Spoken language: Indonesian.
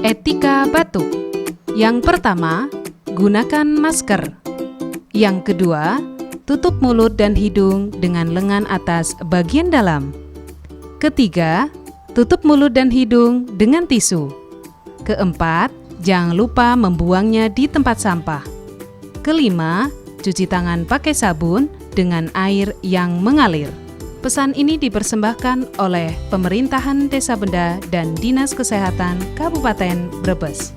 Etika batuk. Yang pertama, gunakan masker. Yang kedua, tutup mulut dan hidung dengan lengan atas bagian dalam. Ketiga, tutup mulut dan hidung dengan tisu. Keempat, jangan lupa membuangnya di tempat sampah. Kelima, cuci tangan pakai sabun dengan air yang mengalir. Pesan ini dipersembahkan oleh Pemerintahan Desa Benda dan Dinas Kesehatan Kabupaten Brebes.